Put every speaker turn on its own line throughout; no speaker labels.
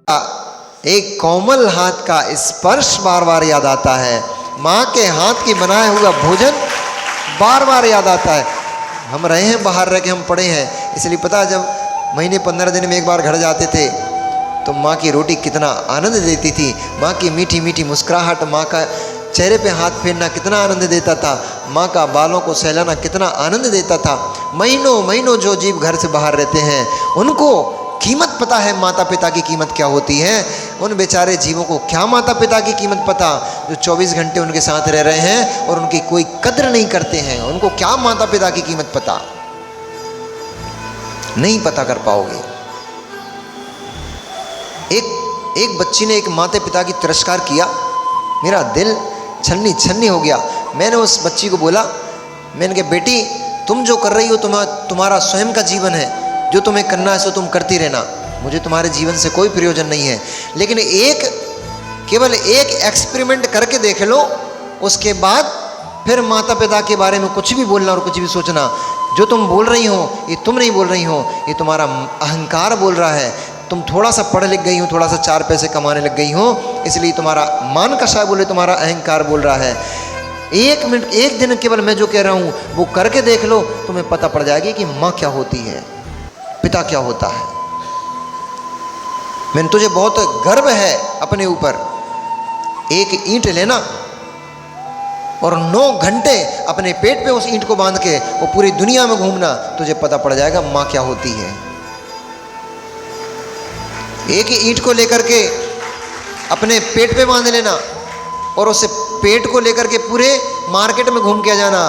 एक कोमल हाथ का स्पर्श बार बार याद आता है। माँ के हाथ की बनाया हुआ भोजन बार बार याद आता है। हम रहे हैं बाहर रह के, हम पढ़े हैं, इसलिए पता है जब महीने 15 दिन में एक बार घर जाते थे तो माँ की रोटी कितना आनंद देती थी। माँ की मीठी मीठी मुस्कुराहट, माँ का चेहरे पे हाथ फेरना कितना आनंद देता था। माँ का बालों को सहलाना कितना आनंद देता था। महीनों महीनों जो जीव घर से बाहर रहते हैं उनको कीमत पता है माता पिता की कीमत क्या होती है। उन बेचारे जीवों को क्या माता पिता की कीमत पता, जो 24 घंटे उनके साथ रह रहे हैं और उनकी कोई कद्र नहीं करते हैं। उनको क्या माता पिता की कीमत पता, नहीं पता कर पाओगे। एक बच्ची ने एक माता पिता की तिरस्कार किया, मेरा दिल छन्नी छन्नी हो गया। मैंने उस बच्ची को बोला, मैंने कहा बेटी तुम जो कर रही हो तुम्हारा स्वयं का जीवन है, जो तुम्हें करना है सो तुम करती रहना, मुझे तुम्हारे जीवन से कोई प्रयोजन नहीं है। लेकिन केवल एक एक्सपेरिमेंट करके देख लो, उसके बाद फिर माता पिता के बारे में कुछ भी बोलना और कुछ भी सोचना। जो तुम बोल रही हो ये तुम नहीं बोल रही हो, ये तुम्हारा अहंकार बोल रहा है। तुम थोड़ा सा पढ़ लिख गई हो, थोड़ा सा 4 पैसे कमाने लग गई हो, इसलिए तुम्हारा मान का शायद बोले तुम्हारा अहंकार बोल रहा है। 1 मिनट, 1 दिन केवल मैं जो कह रहा हूँ वो करके देख लो, तुम्हें पता पड़ जाएगी कि माँ क्या होती है, पिता क्या होता है। मैंने तुझे बहुत गर्व है अपने ऊपर। एक ईंट लेना और 9 घंटे अपने पेट पे उस ईंट को बांध के वो पूरी दुनिया में घूमना, तुझे पता पड़ जाएगा माँ क्या होती है। एक ही ईंट को लेकर के अपने पेट पे बांध लेना और उसे पेट को लेकर के पूरे मार्केट में घूम के जाना,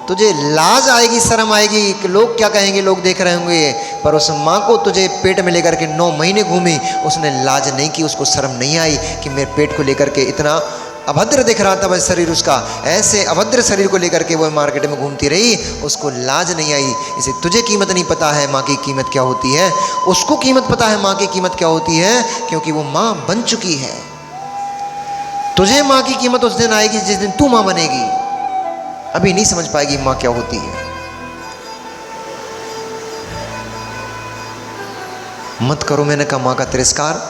तुझे लाज आएगी, शर्म आएगी कि लोग क्या कहेंगे, लोग देख रहे होंगे। पर उस माँ को तुझे पेट में लेकर के 9 महीने घूमी, उसने लाज नहीं की, उसको शर्म नहीं आई कि मेरे पेट को लेकर के इतना अभद्र दिख रहा था वह शरीर उसका, ऐसे अभद्र शरीर को लेकर के वह मार्केट में घूमती रही, उसको लाज नहीं आई। इसे तुझे कीमत नहीं पता है माँ की कीमत क्या होती है, उसको कीमत पता है माँ की कीमत क्या होती है, क्योंकि वो माँ बन चुकी है। तुझे माँ की कीमत उस दिन आएगी जिस दिन तू माँ बनेगी, अभी नहीं समझ पाएगी माँ क्या होती है। मत करो, मैंने कहा माँ का तिरस्कार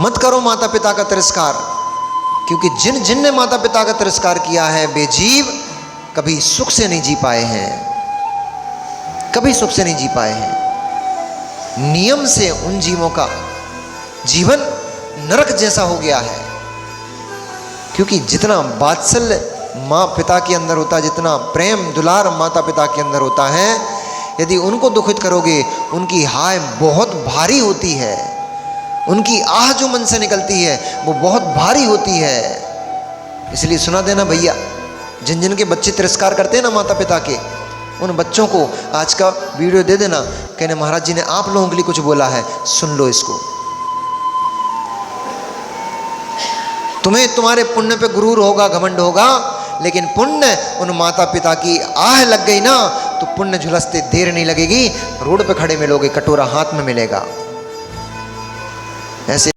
मत करो, माता पिता का तिरस्कार, क्योंकि जिन ने माता पिता का तिरस्कार किया है वे जीव कभी सुख से नहीं जी पाए हैं, कभी सुख से नहीं जी पाए हैं। नियम से उन जीवों का जीवन नरक जैसा हो गया है, क्योंकि जितना वात्सल्य माँ पिता के अंदर होता है, जितना प्रेम दुलार माता पिता के अंदर होता है, यदि उनको दुखित करोगे, उनकी हाय बहुत भारी होती है, उनकी आह जो मन से निकलती है वो बहुत भारी होती है। इसलिए सुना देना भैया, जिन जिन के बच्चे तिरस्कार करते हैं ना माता पिता के, उन बच्चों को आज का वीडियो दे देना, कहने महाराज जी ने आप लोगों के लिए कुछ बोला है, सुन लो इसको। तुम्हें तुम्हारे पुण्य पे गुरूर होगा, घमंड होगा, लेकिन पुण्य उन माता पिता की आह लग गई ना तो पुण्य झुलसते देर नहीं लगेगी, रोड पे खड़े मिलोगे, कटोरा हाथ में मिलेगा। ऐसे